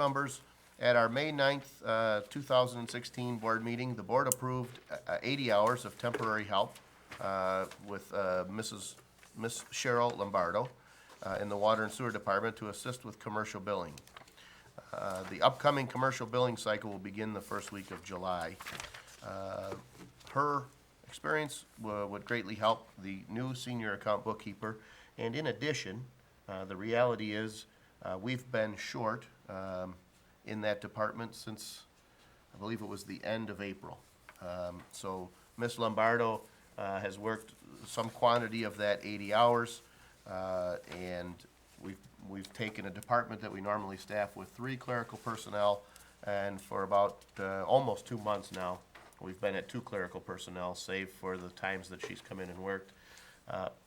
Members, at our May 9th, 2016 board meeting, the board approved 80 hours of temporary help with Miss Cheryl Lombardo in the Water and Sewer Department to assist with commercial billing. The upcoming commercial billing cycle will begin the first week of July. Her experience would greatly help the new senior account bookkeeper, and in addition, the reality is we've been short in that department since, I believe it was the end of April. So Ms. Lombardo has worked some quantity of that 80 hours, and we've taken a department that we normally staff with 3 clerical personnel, and for about almost 2 months now, we've been at 2 clerical personnel, save for the times that she's come in and worked.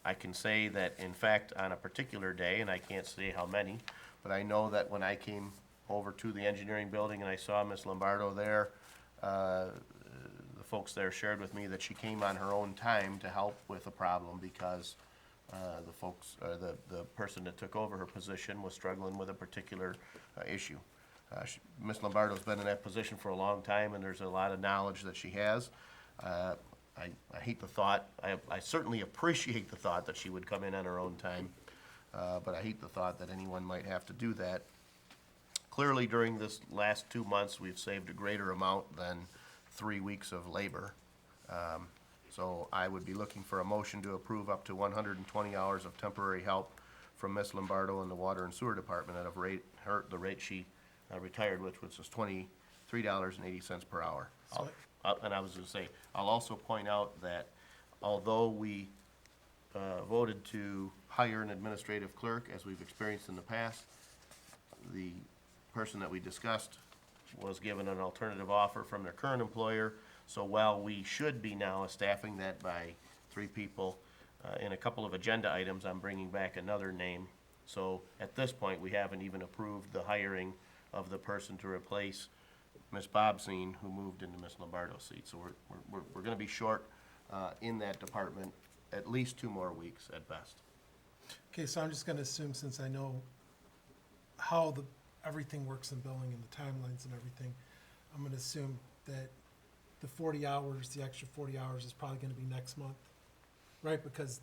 I can say that, in fact, on a particular day, and I can't say how many, but I know that when I came over to the engineering building and I saw Ms. Lombardo there, the folks there shared with me that she came on her own time to help with a problem because the person that took over her position was struggling with a particular issue. Ms. Lombardo's been in that position for a long time, and there's a lot of knowledge that she has. I hate the thought, I certainly appreciate the thought that she would come in on her own time, but I hate the thought that anyone might have to do that. Clearly, during this last 2 months, we've saved a greater amount than 3 weeks of labor. So I would be looking for a motion to approve up to 120 hours of temporary help from Ms. Lombardo in the Water and Sewer Department at the rate she retired with, which was $23.80 per hour. And I was going to say, I'll also point out that although we voted to hire an administrative clerk, as we've experienced in the past, the person that we discussed was given an alternative offer from their current employer. So while we should be now staffing that by 3 people, in a couple of agenda items, I'm bringing back another name. So at this point, we haven't even approved the hiring of the person to replace Ms. Bobsine, who moved into Ms. Lombardo's seat. So we're going to be short in that department at least 2 more weeks at best. Okay, so I'm just gonna assume, since I know how everything works in billing and the timelines and everything, I'm gonna assume that the 40 hours, the extra 40 hours is probably gonna be next month, right? Because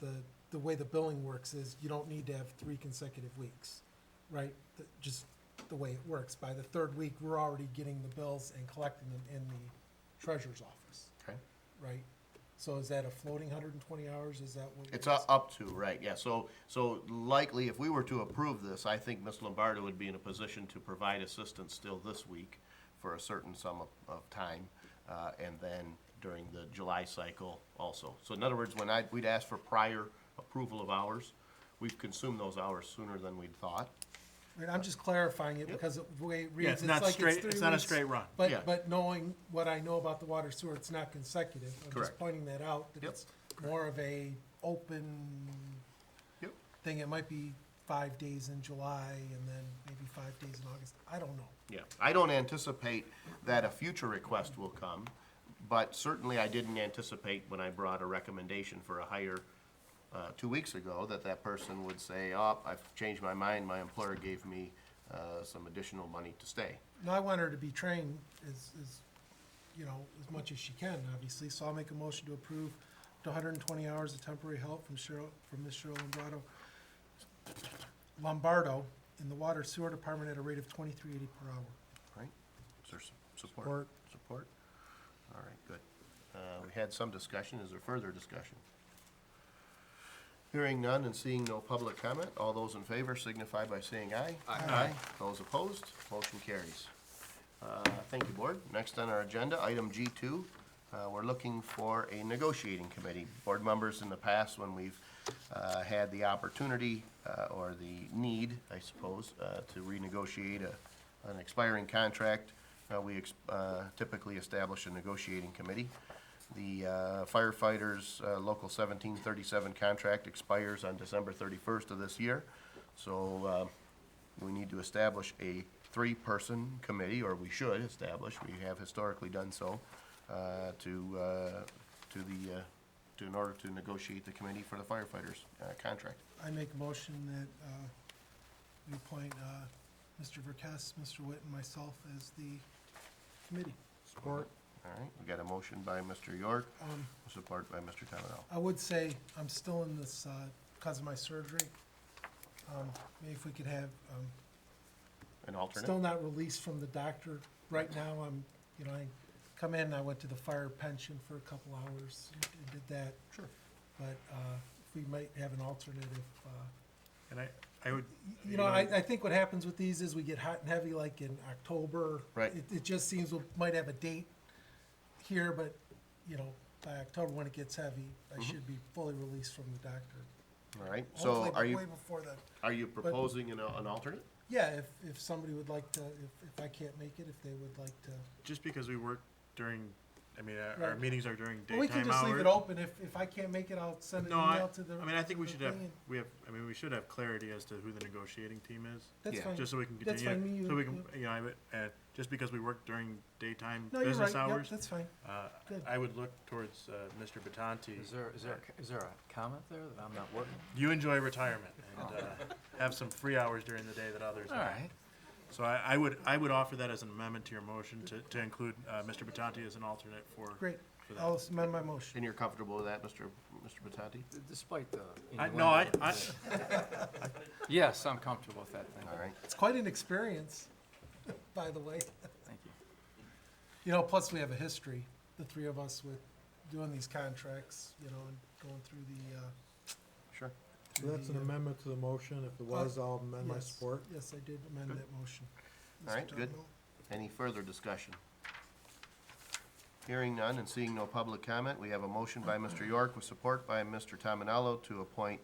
the way the billing works is you don't need to have 3 consecutive weeks, right? Just the way it works. By the 3rd week, we're already getting the bills and collecting them in the treasurer's office, Okay. right? So is that a floating 120 hours? Is that what? It's up to, right, yeah. So likely, if we were to approve this, I think Ms. Lombardo would be in a position to provide assistance still this week for a certain sum of time, and then during the July cycle also. So in other words, when we'd ask for prior approval of hours, we've consumed those hours sooner than we'd thought. Right, I'm just clarifying it because the way it reads, Yeah, it's it's not like straight, it's 3 it's not a weeks, straight run. Yeah. But knowing what I know about the water sewer, it's not consecutive. I'm Correct. just pointing that out, that Yep. it's more of a open Yep. thing. It might be 5 days in July and then maybe 5 days in August. I don't know. Yeah, I don't anticipate that a future request will come, but certainly I didn't anticipate when I brought a recommendation for a hire 2 weeks ago that person would say, oh, I've changed my mind, my employer gave me some additional money to stay. Now, I want her to be trained as as much as she can, obviously. So I'll make a motion to approve the 120 hours of temporary help from Ms. Cheryl Lombardo in the Water Sewer Department at a rate of $23.80 per hour. Right? Is there support? Support? All right, good. We had some discussion. Is there further discussion? Hearing none and seeing no public comment, all those in favor signify by saying aye. Aye. Those opposed, motion carries. Thank you, Board. Next on our agenda, item G2, we're looking for a negotiating committee. Board members, in the past, when we've had the opportunity or the need, I suppose, to renegotiate an expiring contract, we typically establish a negotiating committee. The firefighters' Local 1737 contract expires on December 31st of this year. So we need to establish a 3-person committee, or we should establish, we have historically done so, in order to negotiate the committee for the firefighters' contract. I make a motion that we appoint Mr. Verkes, Mr. Witt, and myself as the committee. Support. All right, we got a motion by Mr. York, support by Mr. Tominello. I would say I'm still in this, because of my surgery. Maybe if we could have, An alternate? still not released from the doctor. Right now, I come in, I went to the fire pension for a couple hours and did that. Sure. But, if we might have an alternate if, And I would. I think what happens with these is we get hot and heavy like in October. Right. It just seems we might have a date here, but, by October when it gets heavy, I should be fully released from the doctor. All right, so Hopefully are you, way before then. are you proposing an alternate? Yeah, if somebody would like to, if I can't make it, if they would like to. Just because we work during, our Right. meetings are during Well, we can daytime just leave hours. it open. If I can't make it, I'll send an No, email to the. I think we to should the have, thing and- we should have clarity as to who the negotiating team is. That's Yeah. fine. Just so we can That's continue, fine, me, so we you- can, just because we work during daytime No, you're right. business Yep, hours, that's fine. Good. I would look towards, Mr. Batanti. Is there a comment there that I'm not working? You enjoy retirement and, have some free hours during the day that others All don't. right. So I would offer that as an amendment to your motion to include, Mr. Batanti as an alternate for. Great. for that. I'll amend my motion. And you're comfortable with that, Mr. Batanti? Despite the. No, Yes, I'm comfortable with that thing. All right, It's quite an experience, by the way. Thank you. Plus we have a history, the three of us, with doing these contracts, and going through the, sure. Mm-hmm. So that's an amendment to the motion. If it was, I'll amend my yes. support. Yes, I did amend that motion. All right, Mr. good. Domino? Any further discussion? Hearing none and seeing no public comment, we have a motion by Mr. York with support by Mr. Tominello to appoint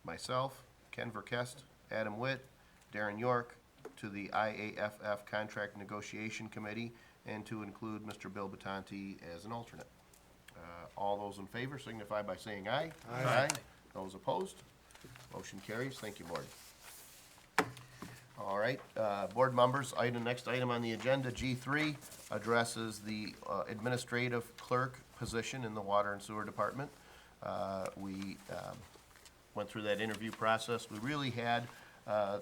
myself, Ken Verkest, Adam Witt, Darren York to the IAFF Contract Negotiation Committee and to include Mr. Bill Batanti as an alternate. All those in favor signify by saying aye. Aye. Those opposed? Motion carries. Thank you, Board. All right, board members, next item on the agenda, G3, addresses the administrative clerk position in the Water and Sewer Department. We went through that interview process. We really had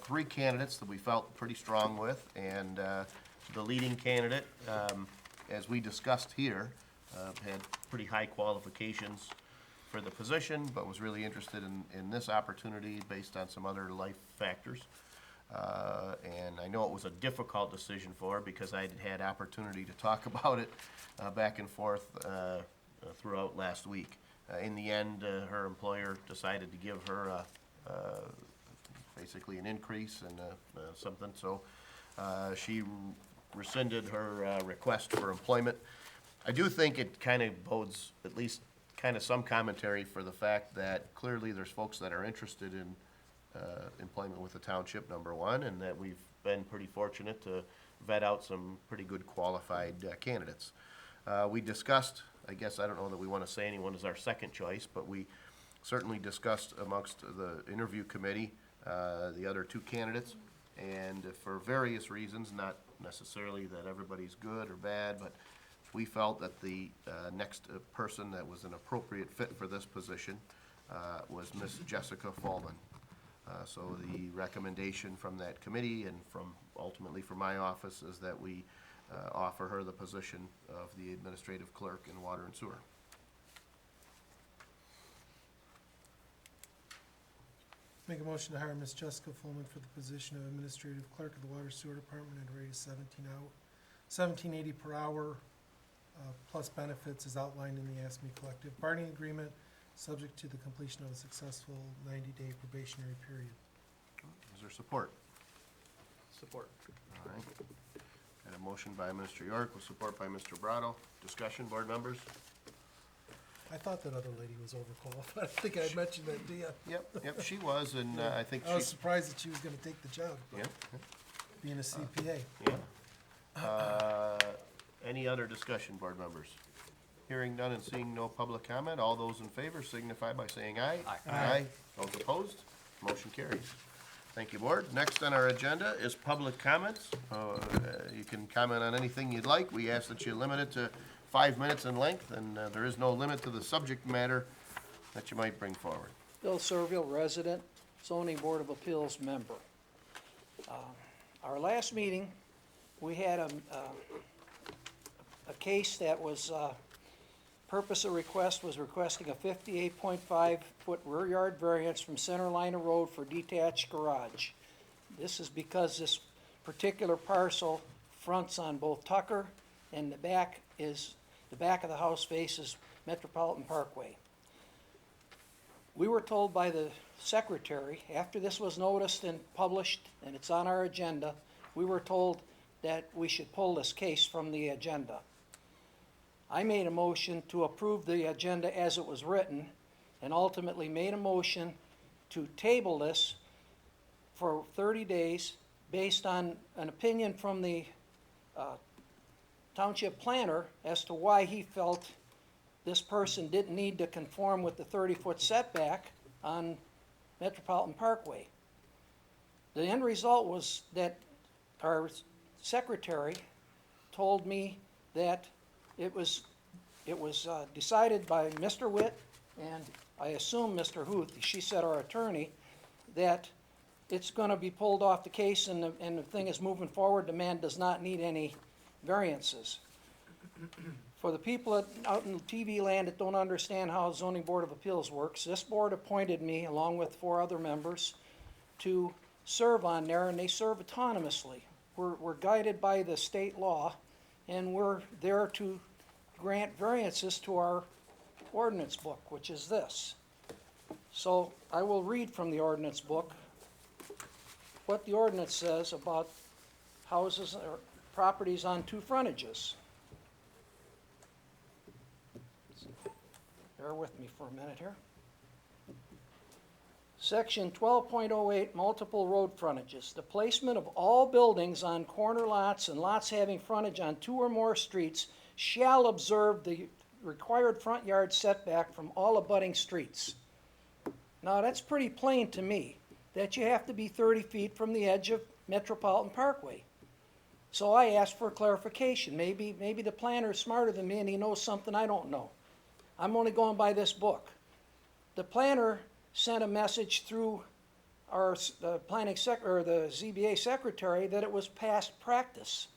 3 candidates that we felt pretty strong with, and the leading candidate, as we discussed here, had pretty high qualifications for the position, but was really interested in this opportunity based on some other life factors. And I know it was a difficult decision for her because I'd had opportunity to talk about it back and forth throughout last week. In the end, her employer decided to give her basically an increase and something, so she rescinded her request for employment. I do think it kind of bodes at least kind of some commentary for the fact that clearly there's folks that are interested in employment with the township, number one, and that we've been pretty fortunate to vet out some pretty good qualified candidates. We discussed, I guess, I don't know that we want to say anyone is our second choice, but we certainly discussed amongst the interview committee the other 2 candidates, and for various reasons, not necessarily that everybody's good or bad, but we felt that the next person that was an appropriate fit for this position was Miss Jessica Fallman. So the recommendation from that committee and ultimately from my office is that we offer her the position of the administrative clerk in water and sewer. Make a motion to hire Miss Jessica Fullman for the position of administrative clerk of the Water Sewer Department at a rate of $17.80 per hour, plus benefits as outlined in the ASME collective bargaining agreement, subject to the completion of a successful 90-day probationary period. Is there support? Support. All right. Got a motion by Mr. York with support by Mr. Brado. Discussion, board members? I thought that other lady was overqualified. I think I mentioned that, to you. Yep, she was, and I think I was she, surprised that she was gonna take the job, yeah, being a CPA. yeah. Any other discussion, board members? Hearing none and seeing no public comment, all those in favor signify by saying aye. Aye. Aye. Those opposed? Motion carries. Thank you, board. Next on our agenda is public comments. You can comment on anything you'd like. We ask that you limit it to 5 minutes in length, and there is no limit to the subject matter that you might bring forward. Bill Serville, resident, zoning board of appeals member. Our last meeting, we had a case that was, purpose of request was requesting a 58.5-foot rear yard variance from center line of road for detached garage. This is because this particular parcel fronts on both Tucker and the back of the house faces Metropolitan Parkway. We were told by the secretary, after this was noticed and published, and it's on our agenda, we were told that we should pull this case from the agenda. I made a motion to approve the agenda as it was written, and ultimately made a motion to table this for 30 days based on an opinion from the township planner as to why he felt this person didn't need to conform with the 30-foot setback on Metropolitan Parkway. The end result was that our secretary told me that it was decided by Mr. Witt and I assume Mr. Huth, she said our attorney, that it's gonna be pulled off the case and the thing is moving forward. The man does not need any variances. For the people out in TV land that don't understand how zoning board of appeals works, this board appointed me, along with 4 other members, to serve on there, and they serve autonomously. We're guided by the state law, and we're there to grant variances to our ordinance book, which is this. So I will read from the ordinance book what the ordinance says about houses or properties on 2 frontages. Bear with me for a minute here. Section 12.08, multiple road frontages. The placement of all buildings on corner lots and lots having frontage on 2 or more streets shall observe the required front yard setback from all abutting streets. Now, that's pretty plain to me, that you have to be 30 feet from the edge of Metropolitan Parkway. So I asked for clarification. Maybe the planner is smarter than me and he knows something I don't know. I'm only going by this book. The planner sent a message through our the ZBA secretary that it was past practice.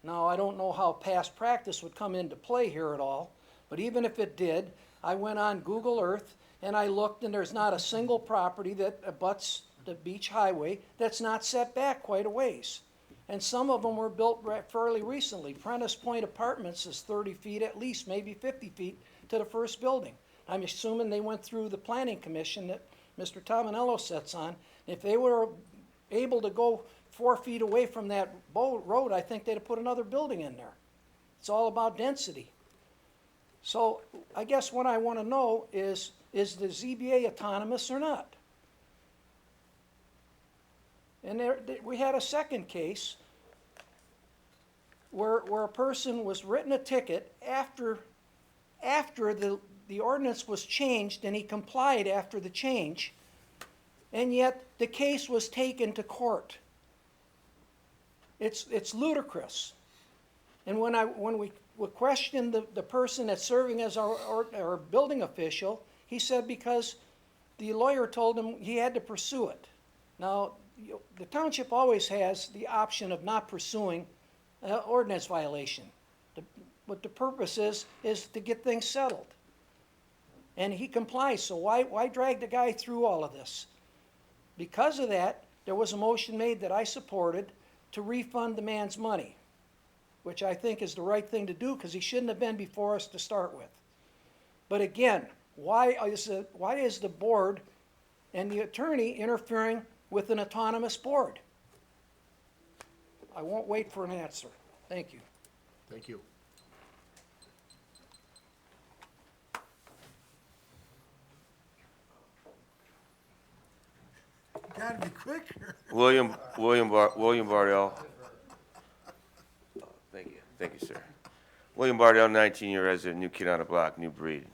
Now, I don't know how past practice would come into play here at all, but even if it did, I went on Google Earth and I looked, and there's not a single property that abuts the beach highway that's not set back quite a ways. And some of them were built fairly recently. Prentice Point Apartments is 30 feet at least, maybe 50 feet to the first building. I'm assuming they went through the planning commission that Mr. Tominello sits on. If they were able to go 4 feet away from that road, I think they'd have put another building in there. It's all about density. So I guess what I want to know is the ZBA autonomous or not? And we had a second case where a person was written a ticket after the ordinance was changed, and he complied after the change, and yet the case was taken to court. It's ludicrous. And when we questioned the person that's serving as our building official, he said because the lawyer told him he had to pursue it. Now, the township always has the option of not pursuing an ordinance violation. What the purpose is to get things settled. And he complies, so why drag the guy through all of this? Because of that, there was a motion made that I supported to refund the man's money, which I think is the right thing to do because he shouldn't have been before us to start with. But again, why is the board and the attorney interfering with an autonomous board? I won't wait for an answer. Thank you. Thank you. Gotta be quicker. William Bardell. Thank you, sir. William Bardell, 19-year resident, new kid on the block, new breed,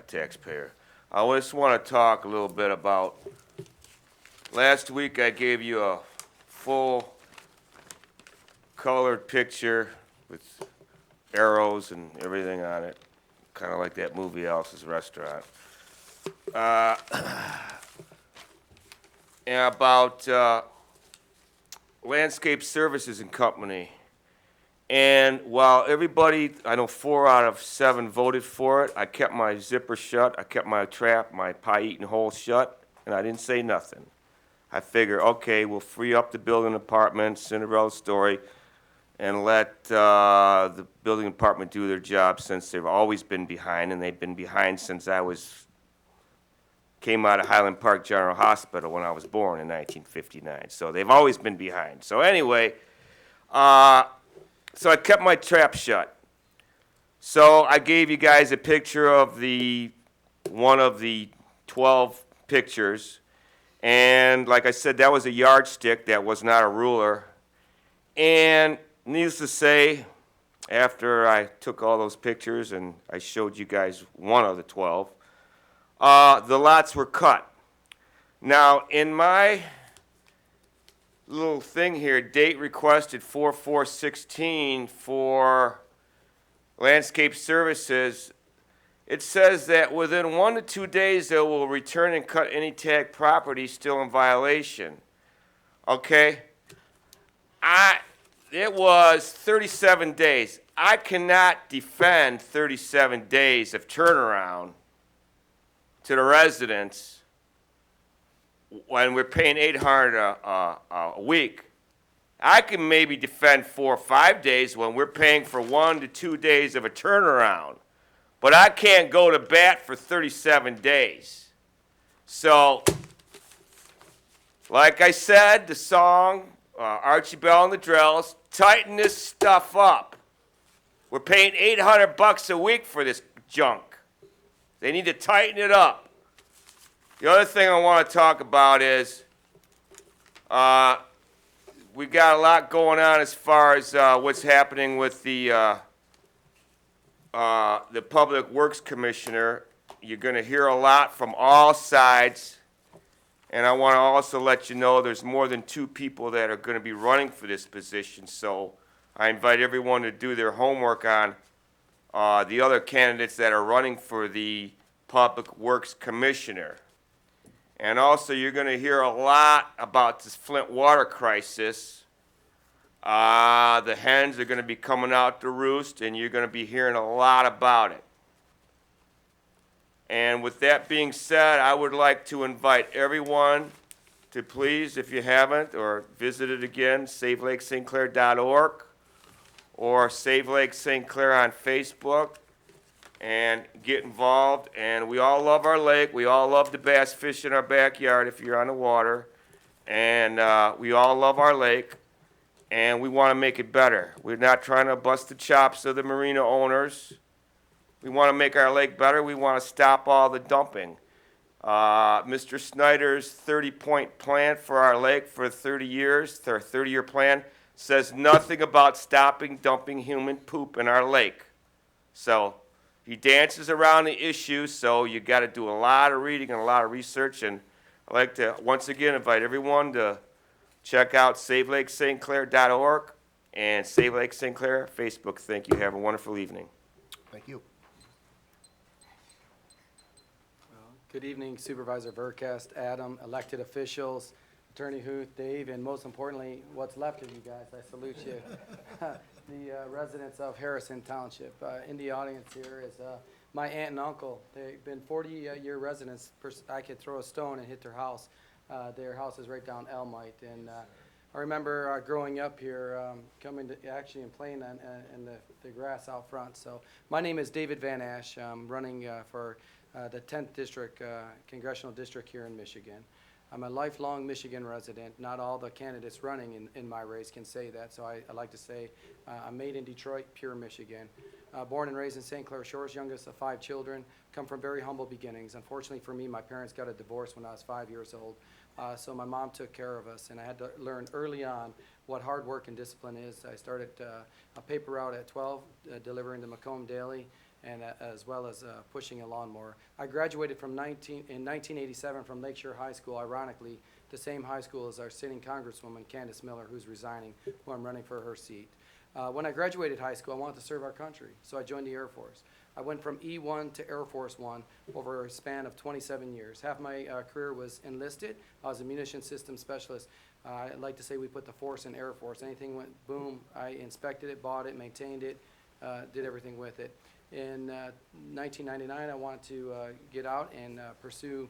taxpayer. I just want to talk a little bit about, last week I gave you a full colored picture with arrows and everything on it, kind of like that movie Alice's Restaurant. And about Landscape Services and Company. And while everybody, I know 4 out of 7 voted for it, I kept my zipper shut, I kept my trap, my pie-eating hole shut, and I didn't say nothing. I figure, okay, we'll free up the building department, Cinderella story, and let the building department do their job, since they've always been behind, and they've been behind since came out of Highland Park General Hospital when I was born in 1959. So they've always been behind. So anyway, so I kept my trap shut. So I gave you guys a picture of one of the 12 pictures. And like I said, that was a yardstick, that was not a ruler. And needless to say, after I took all those pictures and I showed you guys one of the 12, the lots were cut. Now, in my little thing here, date requested 4/4/16 for Landscape Services, it says that within 1 to 2 days they will return and cut any tag property still in violation. Okay? It was 37 days. I cannot defend 37 days of turnaround to the residents when we're paying $800 a week. I can maybe defend 4 or 5 days when we're paying for 1 to 2 days of a turnaround. But I can't go to bat for 37 days. So, like I said, the song, Archie Bell and the Drells, tighten this stuff up. We're paying $800 a week for this junk. They need to tighten it up. The other thing I want to talk about is we got a lot going on as far as what's happening with the Public Works Commissioner. You're going to hear a lot from all sides. And I want to also let you know there's more than 2 people that are going to be running for this position. So I invite everyone to do their homework on the other candidates that are running for the Public Works Commissioner. And also, you're going to hear a lot about this Flint water crisis. The hens are going to be coming out to roost, and you're going to be hearing a lot about it. And with that being said, I would like to invite everyone to please, if you haven't, or visit it again, SaveLakeSt. Clair.org or Save Lake St. Clair on Facebook, and get involved. And we all love our lake. We all love to bass fish in our backyard if you're on the water. And we all love our lake, and we want to make it better. We're not trying to bust the chops of the marina owners. We want to make our lake better. We want to stop all the dumping. Mr. Snyder's 30-point plan for our lake for 30 years, their 30-year plan, says nothing about stopping dumping human poop in our lake. So he dances around the issue, so you got to do a lot of reading and a lot of research. And I'd like to once again invite everyone to check out SaveLakeSt. and Save Lake St. Clair Facebook. Thank you. Have a wonderful evening. Thank you. Good evening Supervisor Vercast, Adam, elected officials, Attorney Huth, Dave, and most importantly, what's left of you guys. I salute you. The residents of Harrison Township. In the audience here is my aunt and uncle. They've been 40-year residents. I could throw a stone and hit their house. Their house is right down Elmite. And I remember growing up here, coming to actually and playing in the grass out front. So my name is David Van Ash. I'm running for the 10th District, Congressional District here in Michigan. I'm a lifelong Michigan resident. Not all the candidates running in my race can say that, so I like to say I'm made in Detroit, pure Michigan. Born and raised in St. Clair Shores, youngest of 5 children, come from very humble beginnings. Unfortunately for me, my parents got a divorce when I was 5 years old, so my mom took care of us, and I had to learn early on what hard work and discipline is. I started a paper route at 12, delivering the Macomb Daily, and as well as pushing a lawnmower. I graduated in 1987 from Lakeshore High School, ironically, the same high school as our sitting Congresswoman, Candace Miller, who's resigning, who I'm running for her seat. When I graduated high school, I wanted to serve our country, so I joined the Air Force. I went from E1 to Air Force One over a span of 27 years. Half my career was enlisted. I was a munition system specialist. I'd like to say we put the force in Air Force. Anything went boom, I inspected it, bought it, maintained it, did everything with it. In 1999, I wanted to get out and pursue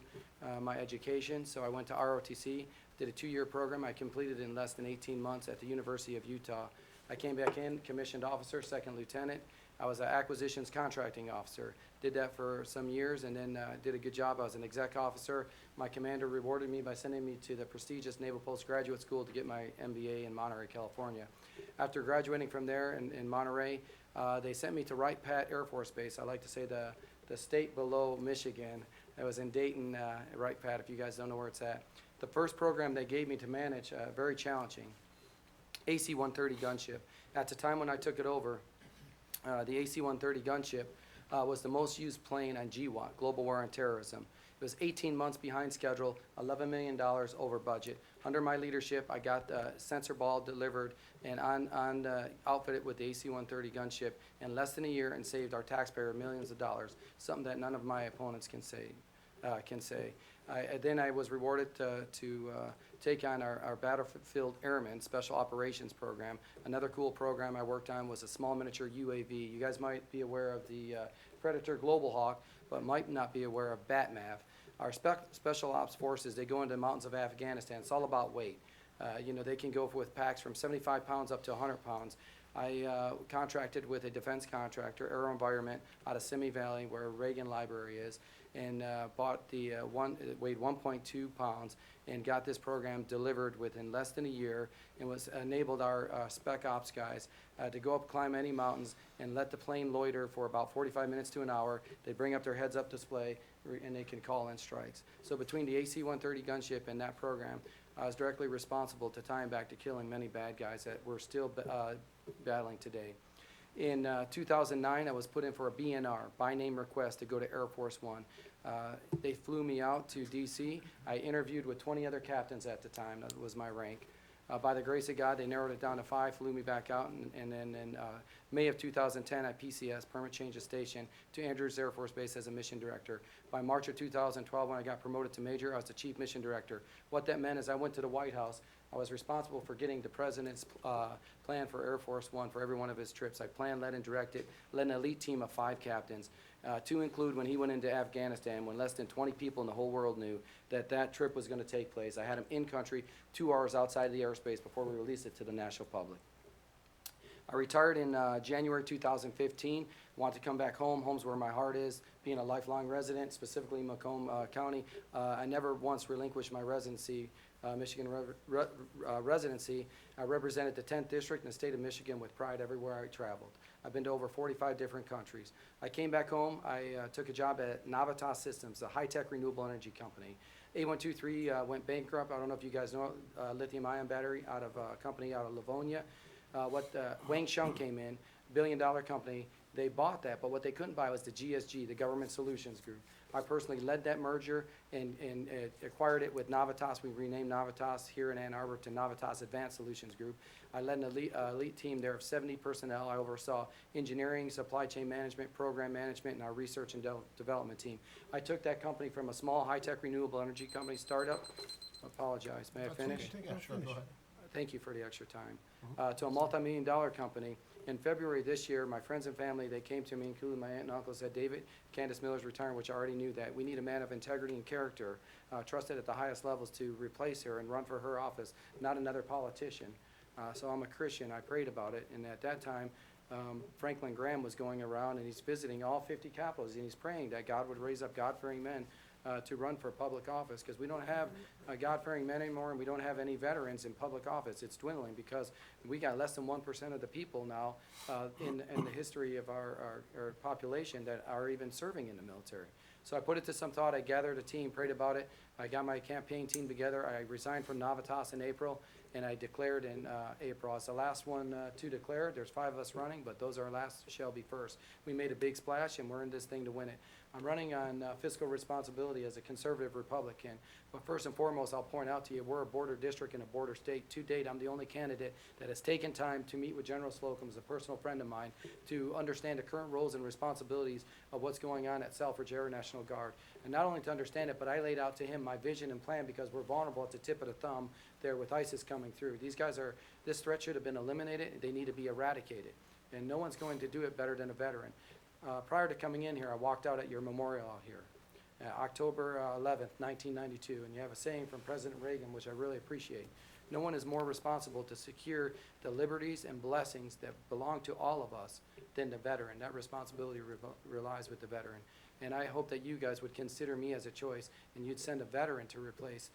my education, so I went to ROTC, did a 2-year program. I completed it in less than 18 months at the University of Utah. I came back in, commissioned officer, second lieutenant. I was an acquisitions contracting officer. Did that for some years and then did a good job. I was an exec officer. My commander rewarded me by sending me to the prestigious Naval Postgraduate School to get my MBA in Monterey, California. After graduating from there in Monterey, they sent me to Wright-Patt Air Force Base. I like to say the state below Michigan. It was in Dayton, Wright-Patt, if you guys don't know where it's at. The first program they gave me to manage, very challenging, AC-130 gunship. At the time when I took it over, the AC-130 gunship was the most used plane on GWOT, Global War on Terrorism. It was 18 months behind schedule, $11 million over budget. Under my leadership, I got the sensor ball delivered and outfitted with the AC-130 gunship in less than a year and saved our taxpayer millions of dollars, something that none of my opponents can say. Then I was rewarded to take on our Battlefield Airmen Special Operations Program. Another cool program I worked on was a small miniature UAV. You guys might be aware of the Predator Global Hawk, but might not be aware of BATMAV. Our special ops forces, they go into the mountains of Afghanistan. It's all about weight. You know, they can go with packs from 75 pounds up to 100 pounds. I contracted with a defense contractor, AeroVironment, out of Simi Valley, where Reagan Library is, and bought it weighed 1.2 pounds, and got this program delivered within less than a year, and was enabled our spec ops guys to go up, climb any mountains, and let the plane loiter for about 45 minutes to an hour. They bring up their heads-up display, and they can call in strikes. So between the AC-130 gunship and that program, I was directly responsible to tying back to killing many bad guys that we're still battling today. In 2009, I was put in for a BNR, by name request, to go to Air Force One. They flew me out to DC. I interviewed with 20 other captains at the time. That was my rank. By the grace of God, they narrowed it down to 5, flew me back out, and then in May of 2010 at PCS, Permit Change of Station, to Andrews Air Force Base as a mission director. By March of 2012, when I got promoted to major, I was the chief mission director. What that meant is I went to the White House. I was responsible for getting the president's plan for Air Force One for every one of his trips. I planned, led, and directed, led an elite team of 5 captains, to include when he went into Afghanistan, when less than 20 people in the whole world knew that that trip was going to take place. I had him in country 2 hours outside the airspace before we released it to the national public. I retired in January 2015, wanted to come back home. Home's where my heart is, being a lifelong resident, specifically Macomb County. I never once relinquished my residency, Michigan residency. I represented the 10th District in the state of Michigan with pride everywhere I traveled. I've been to over 45 different countries. I came back home. I took a job at Navitas Systems, a high-tech renewable energy company. A123 went bankrupt. I don't know if you guys know, lithium-ion battery out of a company out of Livonia. Wang Sheng came in, $1 billion company. They bought that, but what they couldn't buy was the GSG, the Government Solutions Group. I personally led that merger and acquired it with Navitas. We renamed Navitas here in Ann Arbor to Navitas Advanced Solutions Group. I led an elite team there of 70 personnel. I oversaw engineering, supply chain management, program management, and our research and development team. I took that company from a small high-tech renewable energy company startup. Apologize, may I finish? Yeah, sure, go ahead. Thank you for the extra time. To a multi-million-dollar company. In February this year, my friends and family, they came to me, including my aunt and uncle, said, David, Candace Miller's retiring, which I already knew that. We need a man of integrity and character, trusted at the highest levels to replace her and run for her office, not another politician. So I'm a Christian. I prayed about it. And at that time, Franklin Graham was going around, and he's visiting all 50 capitals, and he's praying that God would raise up God-fearing men to run for public office, because we don't have God-fearing men anymore, and we don't have any veterans in public office. It's dwindling because we got less than 1% of the people now in the history of our population that are even serving in the military. So I put it to some thought. I gathered a team, prayed about it. I got my campaign team together. I resigned from Navitas in April, and I declared in April. I was the last one to declare. There's 5 of us running, but those are our last shall be first. We made a big splash, and we're in this thing to win it. I'm running on fiscal responsibility as a conservative Republican. But first and foremost, I'll point out to you, we're a border district and a border state. To date, I'm the only candidate that has taken time to meet with General Slocum, as a personal friend of mine, to understand the current roles and responsibilities of what's going on at Selfridge Air National Guard. And not only to understand it, but I laid out to him my vision and plan, because we're vulnerable at the tip of the thumb there with ISIS coming through. This threat should have been eliminated. They need to be eradicated. And no one's going to do it better than a veteran. Prior to coming in here, I walked out at your memorial out here, October 11th, 1992, and you have a saying from President Reagan, which I really appreciate. No one is more responsible to secure the liberties and blessings that belong to all of us than the veteran. That responsibility relies with the veteran. And I hope that you guys would consider me as a choice, and you'd send a veteran to replace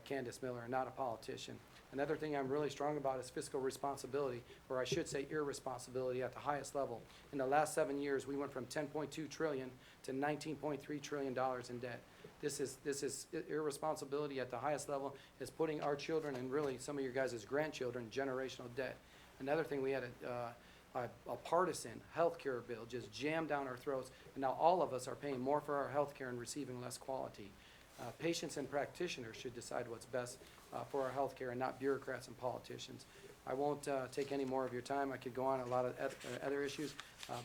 Candace Miller, and not a politician. Another thing I'm really strong about is fiscal responsibility, or I should say irresponsibility at the highest level. In the last 7 years, we went from $10.2 trillion to $19.3 trillion in debt. This is irresponsibility at the highest level, is putting our children and really some of your guys' grandchildren in generational debt. Another thing, we had a partisan healthcare bill just jammed down our throats, and now all of us are paying more for our healthcare and receiving less quality. Patients and practitioners should decide what's best for our healthcare, and not bureaucrats and politicians. I won't take any more of your time. I could go on a lot of other issues,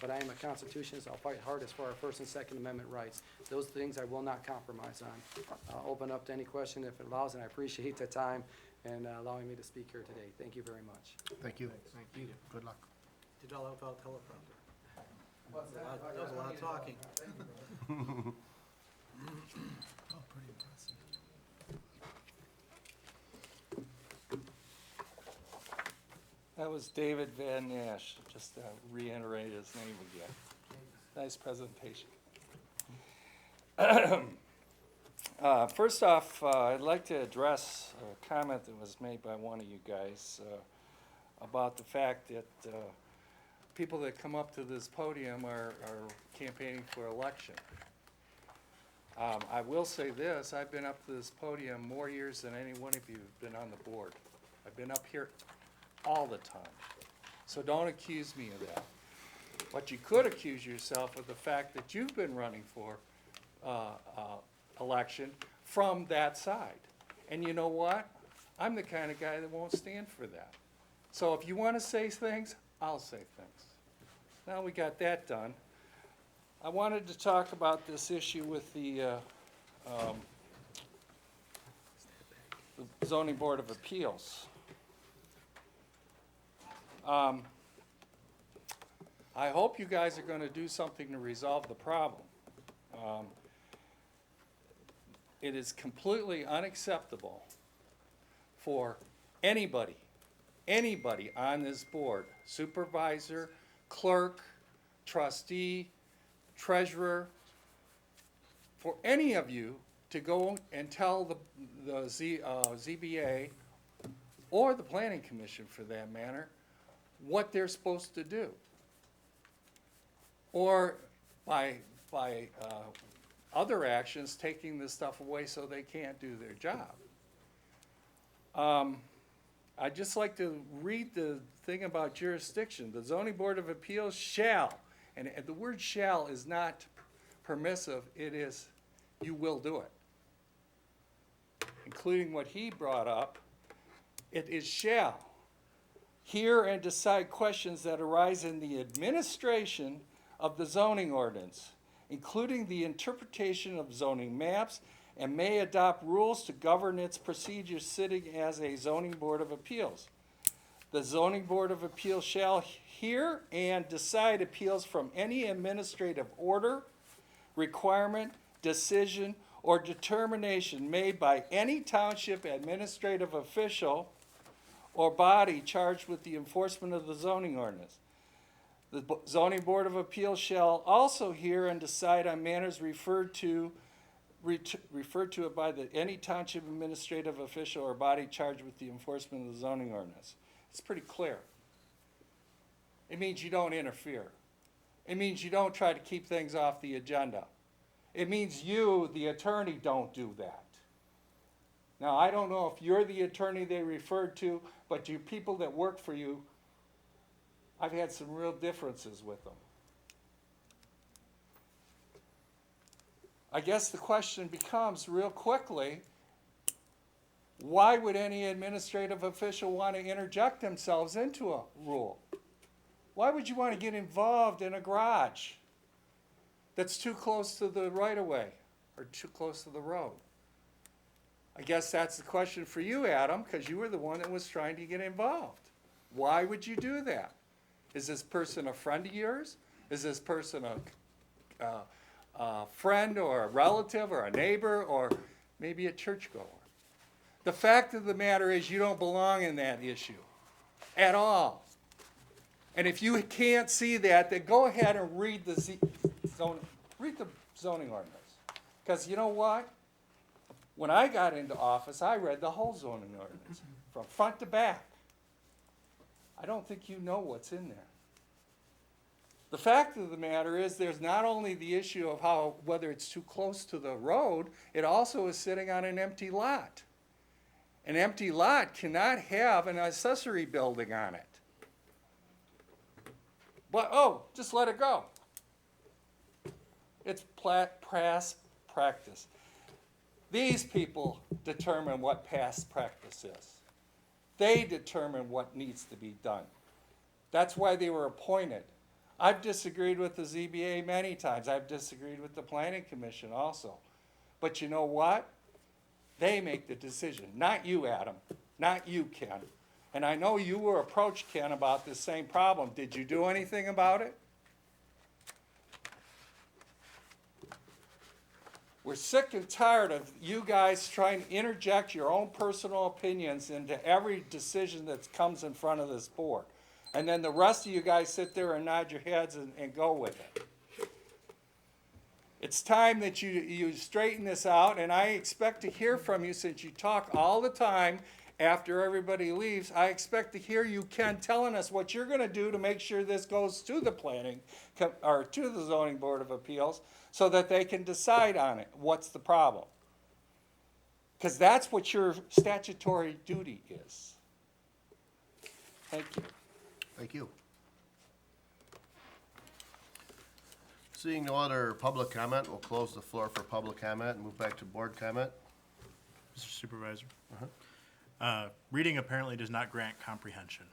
but I am a constitutionalist. I'll fight hardest for our First and Second Amendment rights. Those things I will not compromise on. I'll open up to any question if it allows, and I appreciate the time and allowing me to speak here today. Thank you very much. Thank you. Thank you. Good luck. Did all without teleprompter. What's that? That was a lot of talking. Oh, pretty impressive. That was David Van Nash, just to reiterate his name again. Nice presentation. First off, I'd like to address a comment that was made by one of you guys about the fact that people that come up to this podium are campaigning for election. I will say this, I've been up to this podium more years than any one of you have been on the board. I've been up here all the time. So don't accuse me of that. But you could accuse yourself of the fact that you've been running for election from that side. And you know what? I'm the kind of guy that won't stand for that. So if you want to say things, I'll say things. Now we got that done. I wanted to talk about this issue with the Zoning Board of Appeals. I hope you guys are going to do something to resolve the problem. It is completely unacceptable for anybody on this board, supervisor, clerk, trustee, treasurer, for any of you to go and tell the ZBA, or the Planning Commission for that matter, what they're supposed to do. Or by other actions, taking this stuff away so they can't do their job. I'd just like to read the thing about jurisdiction. The Zoning Board of Appeals shall, and the word shall is not permissive, it is, you will do it. Including what he brought up, it is shall hear and decide questions that arise in the administration of the zoning ordinance, including the interpretation of zoning maps, and may adopt rules to govern its procedures sitting as a zoning board of appeals. The zoning board of appeals shall hear and decide appeals from any administrative order, requirement, decision, or determination made by any township administrative official or body charged with the enforcement of the zoning ordinance. The zoning board of appeals shall also hear and decide on matters referred to by any township administrative official or body charged with the enforcement of the zoning ordinance. It's pretty clear. It means you don't interfere. It means you don't try to keep things off the agenda. It means you, the attorney, don't do that. Now, I don't know if you're the attorney they referred to, but you people that work for you, I've had some real differences with them. I guess the question becomes real quickly, why would any administrative official want to interject themselves into a rule? Why would you want to get involved in a garage that's too close to the right-of-way or too close to the road? I guess that's the question for you, Adam, because you were the one that was trying to get involved. Why would you do that? Is this person a friend of yours? Is this person a friend or a relative or a neighbor or maybe a churchgoer? The fact of the matter is you don't belong in that issue at all. And if you can't see that, then go ahead and read the zoning ordinance. Because you know what? When I got into office, I read the whole zoning ordinance, from front to back. I don't think you know what's in there. The fact of the matter is there's not only the issue of whether it's too close to the road, it also is sitting on an empty lot. An empty lot cannot have an accessory building on it. But, just let it go. It's past practice. These people determine what past practice is. They determine what needs to be done. That's why they were appointed. I've disagreed with the ZBA many times. I've disagreed with the Planning Commission also. But you know what? They make the decision, not you, Adam, not you, Ken. And I know you were approached, Ken, about this same problem. Did you do anything about it? We're sick and tired of you guys trying to interject your own personal opinions into every decision that comes in front of this board. And then the rest of you guys sit there and nod your heads and go with it. It's time that you straighten this out, and I expect to hear from you since you talk all the time after everybody leaves. I expect to hear you, Ken, telling us what you're gonna do to make sure this goes to the or to the Zoning Board of Appeals so that they can decide on it. What's the problem? Because that's what your statutory duty is. Thank you. Thank you. Seeing no other public comment, we'll close the floor for public comment and move back to board comment. Mr. Supervisor. Reading apparently does not grant comprehension.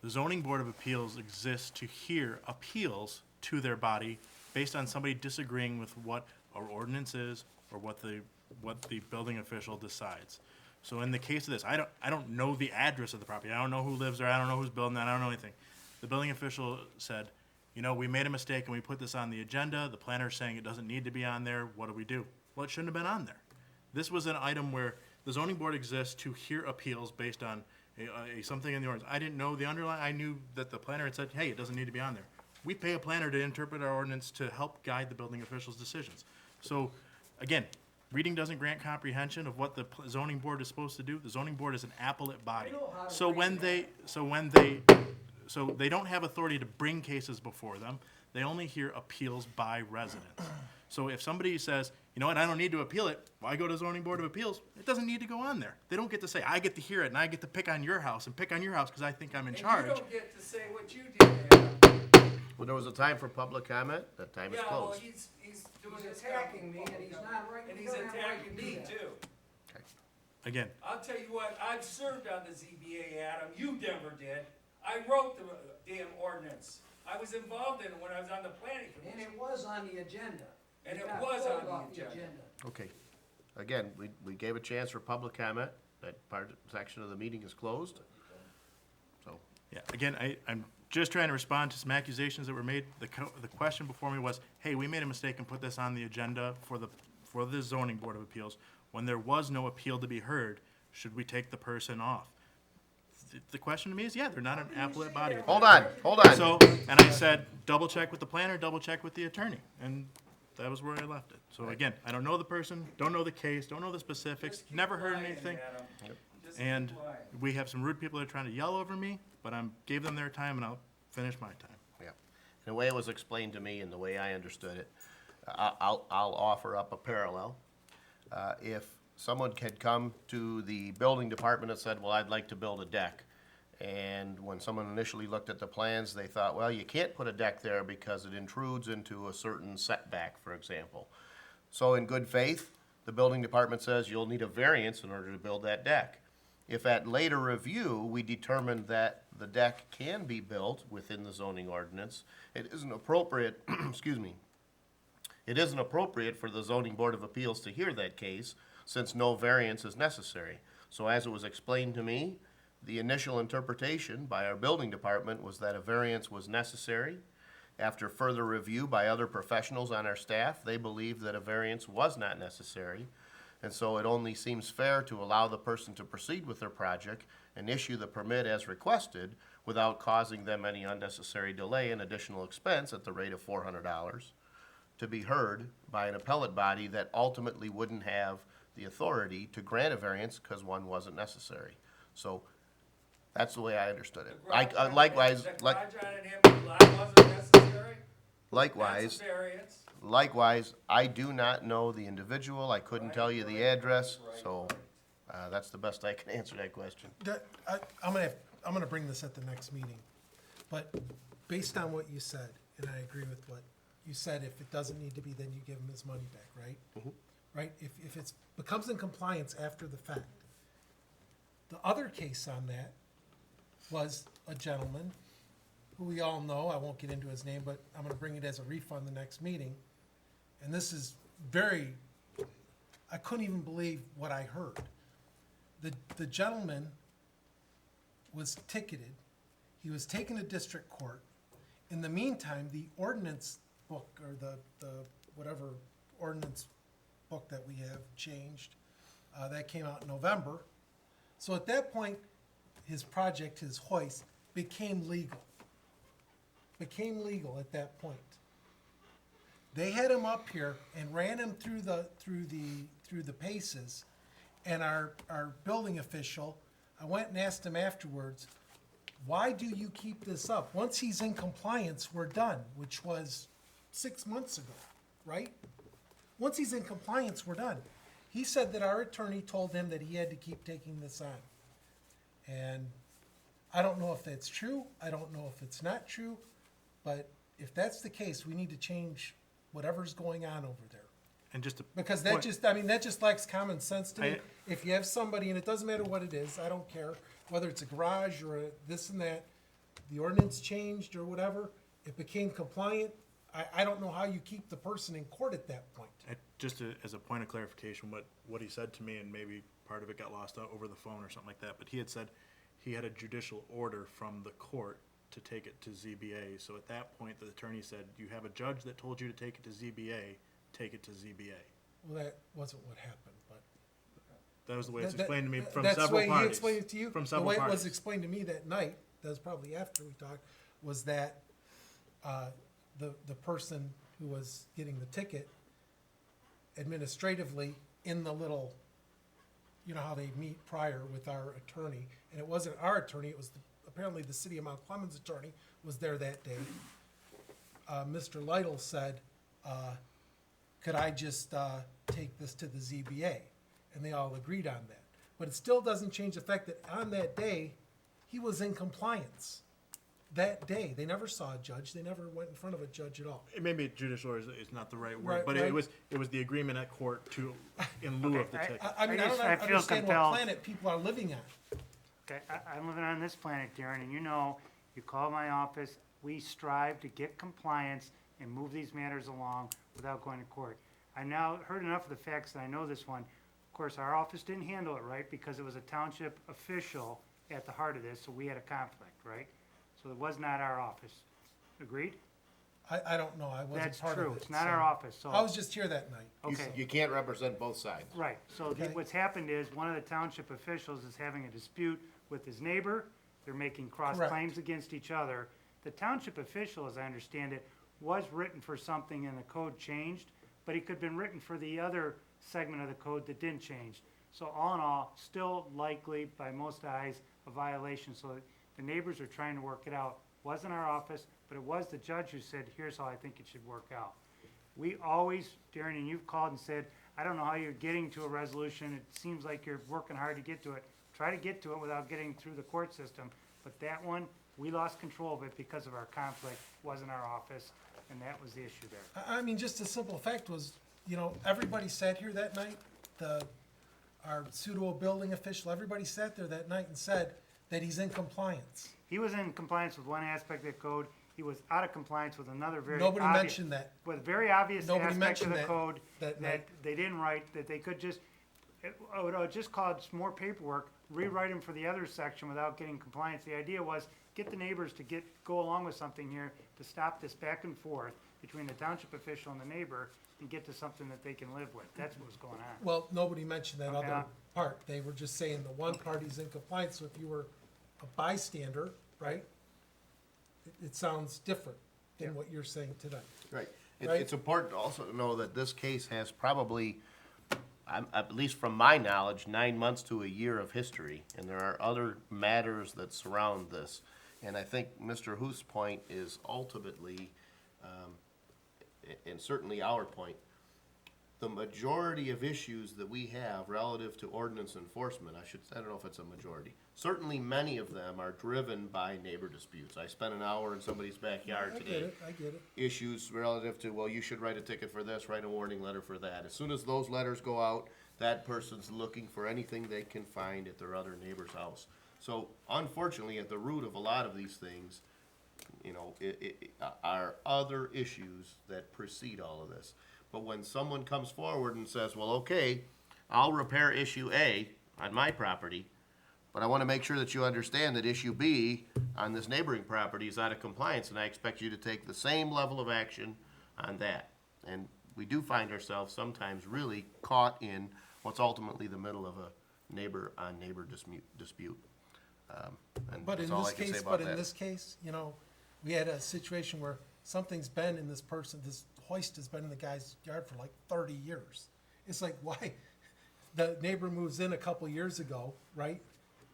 The Zoning Board of Appeals exists to hear appeals to their body based on somebody disagreeing with what our ordinance is or what the building official decides. So in the case of this, I don't know the address of the property. I don't know who lives there. I don't know who's building that. I don't know anything. The building official said, you know, we made a mistake and we put this on the agenda. The planner's saying it doesn't need to be on there. What do? Well, it shouldn't have been on there. This was an item where the zoning board exists to hear appeals based on something in the ordinance. I didn't know the underlying, I knew that the planner had said, hey, it doesn't need to be on there. We pay a planner to interpret our ordinance to help guide the building official's decisions. So, again, reading doesn't grant comprehension of what the zoning board is supposed to do. The zoning board is an appellate body. So they don't have authority to bring cases before them. They only hear appeals by residents. So if somebody says, you know what, I don't need to appeal it, why go to zoning board of appeals? It doesn't need to go on there. They don't get to say, I get to hear it and I get to pick on your house and pick on your house because I think I'm in charge. And you don't get to say what you did, Adam. Well, there was a time for public comment. That time is Yeah, well, closed. he's doing He's his attacking me, and he's not right. And he he's don't have a right attacking to do me that. too. Again, I'll tell you what, I've served on the ZBA, Adam, you never did. I wrote the damn ordinance. I was involved in it when I was on the planning And commission. it was on the agenda. And it got was pulled on off the agenda. Okay. Again, we gave a chance for public comment. That section of the meeting is closed. So, yeah, again, I'm just trying to respond to some accusations that were made. The question before me was, hey, we made a mistake and put this on the agenda for the zoning board of appeals. When there was no appeal to be heard, should we take the person off? The question to me is, yeah, they're not an appellate body. hold on. So, and I said, double check with the planner, double check with the attorney, and that was where I left it. So again, I don't know the person, don't know the case, don't know the specifics, Just keep never heard lying, anything. Adam. Just keep And lying. we have some rude people that are trying to yell over me, but gave them their time and I'll finish my time. Yeah. The way it was explained to me and the way I understood it, I'll offer up a parallel. If someone had come to the building department and said, well, I'd like to build a deck. And when someone initially looked at the plans, they thought, well, you can't put a deck there because it intrudes into a certain setback, for example. So in good faith, the building department says you'll need a variance in order to build that deck. If at later review, we determine that the deck can be built within the zoning ordinance, it isn't appropriate, excuse me, it isn't appropriate for the zoning board of appeals to hear that case. since no variance is necessary. So as it was explained to me, the initial interpretation by our building department was that a variance was necessary. After further review by other professionals on our staff, they believed that a variance was not necessary. And so it only seems fair to allow the person to proceed with their project and issue the permit as requested without causing them any unnecessary delay and additional expense at the rate of $400 to be heard by an appellate body that ultimately wouldn't have the authority to grant a variance because one wasn't necessary. So that's the way I understood it. Likewise, likewise, I do not know the individual. I couldn't tell you the address, so that's the best I can answer that question. I'm gonna bring this at the next meeting, but based on what you said, and I agree with what you said, if it doesn't need to be, then you give him his money back, right? Right, if it's, becomes in compliance after the fact. The other case on that was a gentleman who we all know, I won't get into his name, but I'm gonna bring it as a refund the next meeting. And this is very, I couldn't even believe what I heard. The gentleman was ticketed. He was taken to district court. In the meantime, the ordinance book, or the whatever ordinance book that we have changed, that came out in November. So at that point, his project, his hoist, became legal. Became legal at that point. They had him up here and ran him through the paces, and our building official, I went and asked him afterwards, why do you keep this up? Once he's in compliance, we're done, which was 6 months ago, right? Once he's in compliance, we're done. He said that our attorney told him that he had to keep taking this on. And I don't know if that's true, I don't know if it's not true, but if that's the case, we need to change whatever's going on over there. And just to. Because that point- just, I mean, that just lacks common sense to me. I- If you have somebody, and it doesn't matter what it is, I don't care, whether it's a garage or a this and that, the ordinance changed or whatever, it became compliant, I don't know how you keep the person in court at that point. As a point of clarification, what he said to me, and maybe part of it got lost out over the phone or something like that, but he had said he had a judicial order from the court to take it to ZBA. So at that point, the attorney said, you have a judge that told you to take it to ZBA, take it to ZBA. Well, that wasn't what happened, but. That was the way it's That- explained to me from that's the several way he parties. explained it to you? From several The way it was parties. explained to me that night, that was probably after we talked, was that, the person who was getting the ticket administratively in the little, you know how they meet prior with our attorney, and it wasn't our attorney, it was apparently the city of Mount Clemens attorney was there that day. Mr. Lytle said, could I just, take this to the ZBA? And they all agreed on that. But it still doesn't change the fact that on that day, he was in compliance. That day, they never saw a judge, they never went in front of a judge at all. Maybe judicial order is not the right word, Right, but right. it was the agreement at court to, in lieu of the Okay, ticket. I mean, I don't I feel understand what compelled. planet people are living on. Okay, I'm living on this planet, Darren, and you know, you call my office, we strive to get compliance and move these matters along without going to court. I now heard enough of the facts that I know this one. Of course, our office didn't handle it right because it was a township official at the heart of this, so we had a conflict, right? So it was not our office. Agreed? I don't know, I wasn't That's part of it. true, it's not so- our office, so. I was just here that night. Okay. You can't represent both sides. Right, so Okay. what's happened is, one of the township officials is having a dispute with his neighbor, they're making cross claims against each other. The township official, as I understand it, was written for something and the code changed, but he could have been written for the other segment of the code that didn't change. So all in all, still likely, by most eyes, a violation, so the neighbors are trying to work it out. Wasn't our office, but it was the judge who said, here's how I think it should work out. We always, Darren, and you've called and said, I don't know how you're getting to a resolution, it seems like you're working hard to get to it. Try to get to it without getting through the court system, but that one, we lost control of it because of our conflict, wasn't our office, and that was the issue there. I mean, just a simple fact was, you know, everybody sat here that night, our pseudo building official, everybody sat there that night and said that he's in compliance. He was in compliance with one aspect of the code, he was out of compliance with another very Nobody obvious- mentioned that. With a very obvious Nobody aspect of mentioned the that code that that night. they didn't write, that they could just, it would just cause more paperwork, rewrite them for the other section without getting compliance. The idea was get the neighbors to go along with something here to stop this back and forth between the township official and the neighbor and get to something that they can live with. That's what was going on. Well, nobody mentioned that Okay. other part. They were just saying the one party's in compliance, so if you were a bystander, right? It sounds different than what you're saying tonight. Right. Right. It's important also to know that this case has probably, at least from my knowledge, 9 months to a year of history. And there are other matters that surround this. And I think Mr. Huth's point is ultimately, and certainly our point, the majority of issues that we have relative to ordinance enforcement, I don't know if it's a majority. Certainly many of them are driven by neighbor disputes. I spent an hour in somebody's backyard I get today. it, I get it. Issues relative to, well, you should write a ticket for this, write a warning letter for that. As soon as those letters go out, that person's looking for anything they can find at their other neighbor's house. So unfortunately, at the root of a lot of these things, you know, are other issues that precede all of this. But when someone comes forward and says, well, okay, I'll repair issue A on my property, but I want to make sure that you understand that issue B on this neighboring property is out of compliance, and I expect you to take the same level of action on that. And we do find ourselves sometimes really caught in what's ultimately the middle of a neighbor-on-neighbor dispute. And But that's in all this I can say case, about but in that. this case, you know, we had a situation where something's been in this hoist has been in the guy's yard for like 30 years. It's like, why? The neighbor moves in a couple years ago, right?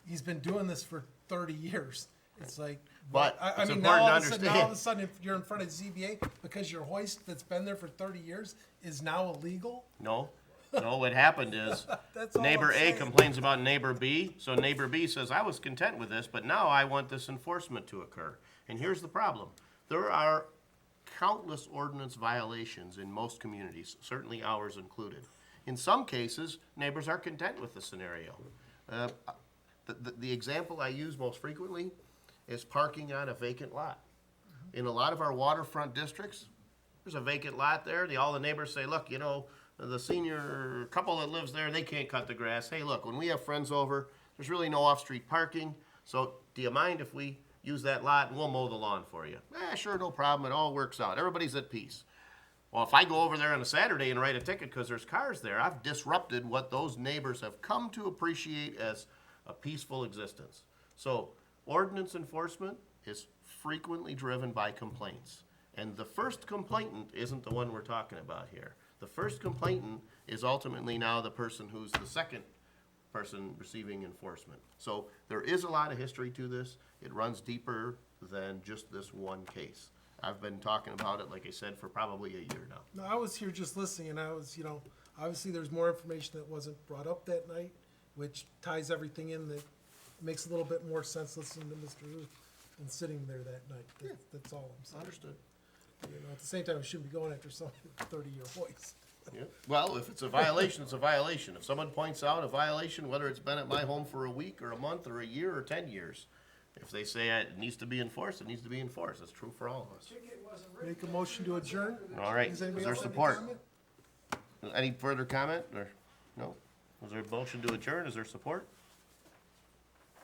He's been doing this for 30 years. It's like, But I it's mean, important now to all of a sudden, understand. if you're in front of ZBA because your hoist that's been there for 30 years is now illegal. No, what happened is, That's all neighbor I'm A saying. complains about neighbor B, so neighbor B says, I was content with this, but now I want this enforcement to occur. And here's the problem. There are countless ordinance violations in most communities, certainly ours included. In some cases, neighbors are content with the scenario. The example I use most frequently is parking on a vacant lot. In a lot of our waterfront districts, there's a vacant lot there. All the neighbors say, look, you know, the senior couple that lives there, they can't cut the grass. Hey, look, when we have friends over, there's really no off-street parking. So do you mind if we use that lot and we'll mow the lawn for you? Sure, no problem. It all works out. Everybody's at peace. Well, if I go over there on a Saturday and write a ticket because there's cars there, I've disrupted what those neighbors have come to appreciate as a peaceful existence. So ordinance enforcement is frequently driven by complaints. And the first complainant isn't the one we're talking about here. The first complainant is ultimately now the person who's the second person receiving enforcement. So there is a lot of history to this. It runs deeper than just this one case. I've been talking about it, like I said, for probably a year now. No, I was here just listening, and I was, you know, obviously there's more information that wasn't brought up that night, which ties everything in that makes a little bit more sense listening to Mr. Ruth than sitting there that night. That's all I'm saying. Understood. You know, at the same time, we shouldn't be going after someone with a 30-year hoist. Yeah. Well, if it's a violation, it's a violation. If someone points out a violation, whether it's been at my home for a week or a month or a year or 10 years, if they say it needs to be enforced, it needs to be enforced. That's true for all of us. Make a motion to adjourn? All right, Does is anybody there else have any support? comment? Any further comment, or, no? Was there a motion to adjourn? Is there support?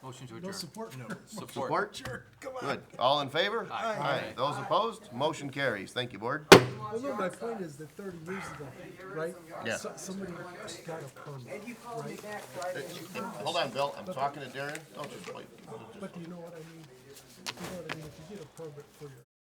Motion to No adjourn. support? Support? Sure, come on. Good. All in favor? Aye. Those opposed? Motion carries. Thank you, board. Well, no, my point is that 30 years ago, right? Yeah. Somebody got a permit, right? Hold on, Bill. I'm talking to Darren. Don't just wait. But you know what I mean? You know what I mean? If you get a permit for your